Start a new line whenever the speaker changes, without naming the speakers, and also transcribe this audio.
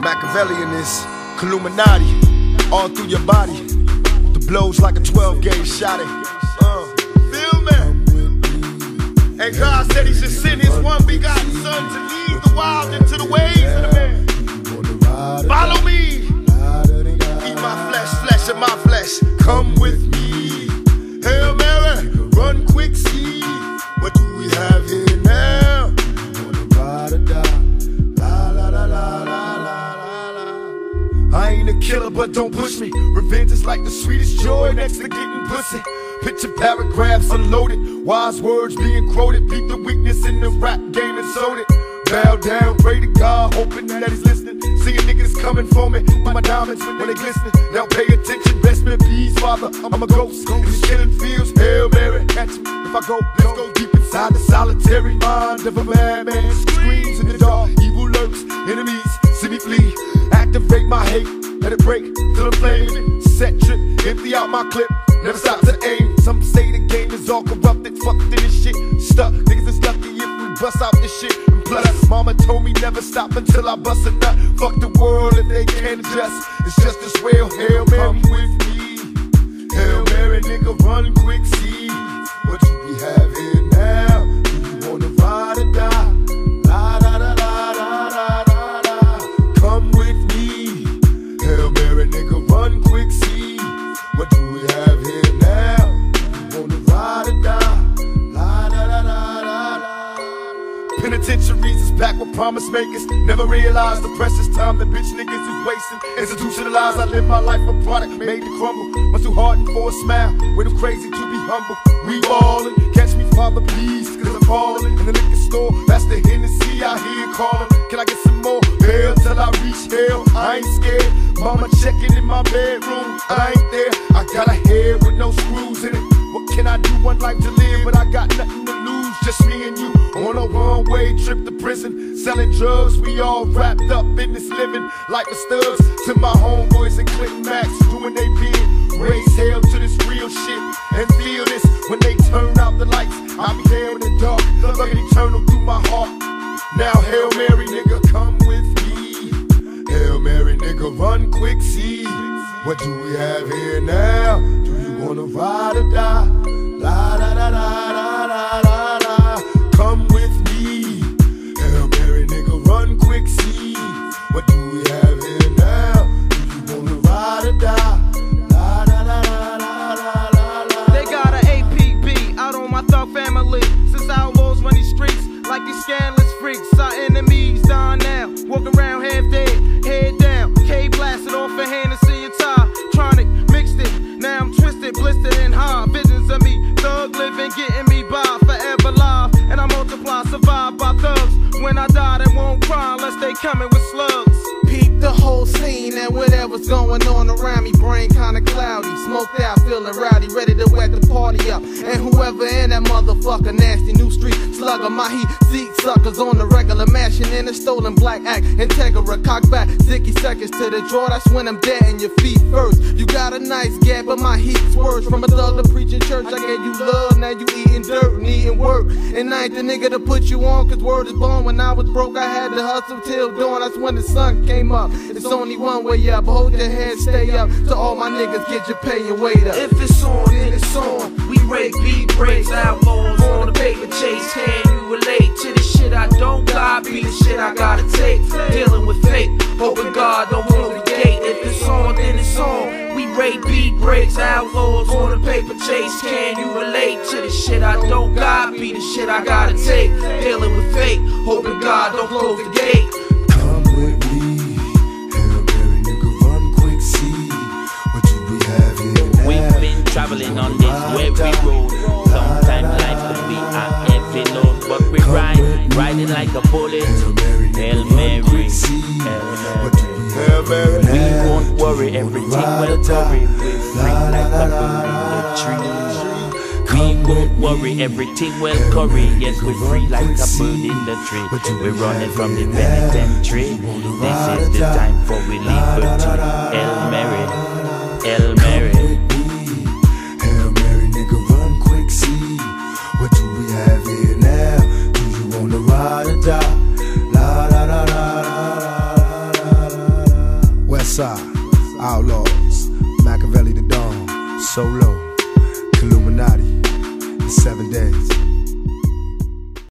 Machiavellian is Illuminati, all through your body. The blows like a 12-gauge shot. Feel me? And God said He should send His one begotten Son to lead the wild into the ways of the man. Follow me. Eat my flesh, flesh of my flesh. Come with me. Hail Mary, run quick, see. What do we have here now? Ride or die. La la la la la la la. I ain't a killer, but don't push me. Revenge is like the sweetest joy next to getting pussy. Picture paragraphs unloaded, wise words being quoted. Beat the weakness in the rap game and sold it. Bow down, pray to God, hoping that He's listening. Seeing niggas coming for me, my diamonds when they glistening. Now pay attention, best in peace, Father. I'm a ghost in these killing fields. Hail Mary, catch me if I go. Let's go deep inside the solitary mind of a madman. Screams in the dark, evil lurks, enemies see me flee. Activate my hate, let it break till I'm flaming. Set trip, empty out my clip. Never stop to aim. Some say the game is all corrupted. Fucked in this shit. Stuck. Niggas is lucky if we bust out this shit. And plus, mama told me never stop until I bust a nut. Fuck the world if they can't adjust. It's just as well. Hail Mary, come with me. Hail Mary, nigga, run quick, see. What do we have here now? Do you wanna ride or die? La da da da da da da da. Come with me. Hail Mary, nigga, run quick, see. What do we have here now? You wanna ride or die? La da da da da da. Penitentiaries is packed with promise makers. Never realized the precious time that bitch niggas is wasting. Institutionalized, I live my life a product made to crumble. Much too hardened for a smile, way too crazy to be humble. We ballin', catch me, Father, please, cause I'm falling. In the liquor store, that's the Hennessy I hear calling. Can I get some more? Hell till I reach hell, I ain't scared. Mama checking in my bedroom, I ain't there. I got a head with no screws in it. What can I do? One life to live, but I got nothing to lose. Just me and you on a one-way trip to prison. Selling drugs, we all wrapped up in this living. Like the studs to my homeboys and Clinton Max, doing they bid. Raise hell to this real shit and feel this. When they turn out the lights, I'll be there in the dark, looking eternal through my heart. Now Hail Mary, nigga, come with me. Hail Mary, nigga, run quick, see. What do we have here now? Do you wanna ride or die? La da da da da da da da. Come with me. Hail Mary, nigga, run quick, see. What do we have here now? Do you wanna ride or die? La da da da da da da da.
They got an APB out on my thug family. Since outlaws run these streets like these scandalous freaks. Our enemies dying now, walk around half dead, head down. K blasted off a Hennessy and tie. Tronic mixed it, now I'm twisted, blistered and high. Visions of me, thug living, getting me by, forever live. And I multiply, survive by thugs. When I die, they won't cry unless they coming with slugs. Peep the whole scene and whatever's going on around me. Brain kinda cloudy, smoked out, feeling rowdy, ready to wet the party up. And whoever in that motherfucker, nasty new street slugger, my heat seek suckers on the regular, mashing in a stolen black act. Integra, cock back, 60 seconds to the draw. That's when I'm dead in your feet first. You got a nice gap, but my heat's worse. From a thug to preaching church, I gave you love, now you eating dirt and eating work. And I ain't the nigga to put you on, cause word is born. When I was broke, I had to hustle till dawn. That's when the sun came up. It's only one way up, hold your head, stay up. To all my niggas, get your pay and wait up.
If it's on, then it's on. We rake beat breaks, outlaws on the paper chase. Can you relate to the shit I don't got? Be the shit I gotta take. Dealing with fate, hoping God don't close the gate. If it's on, then it's on. We rake beat breaks, outlaws on the paper chase. Can you relate to the shit I don't got? Be the shit I gotta take. Dealing with fate, hoping God don't close the gate.
Come with me. Hail Mary, nigga, run quick, see. What do we have here now?
We've been traveling on this weary road. Sometimes life can be a heavy load, but we riding like a bullet. Hail Mary,
Hail Mary,
we won't worry, everything will worry. We're free like a bird in the tree. We won't worry, everything will curry. Yes, we're free like a bird in the tree. We're running from the penitentiary. This is the time for we liberty. Hail Mary, Hail Mary.
Hail Mary, nigga, run quick, see. What do we have here now? Do you wanna ride or die? La da da da da da da da. West Side, Outlaws, Machiavelli the Dawn, Solo.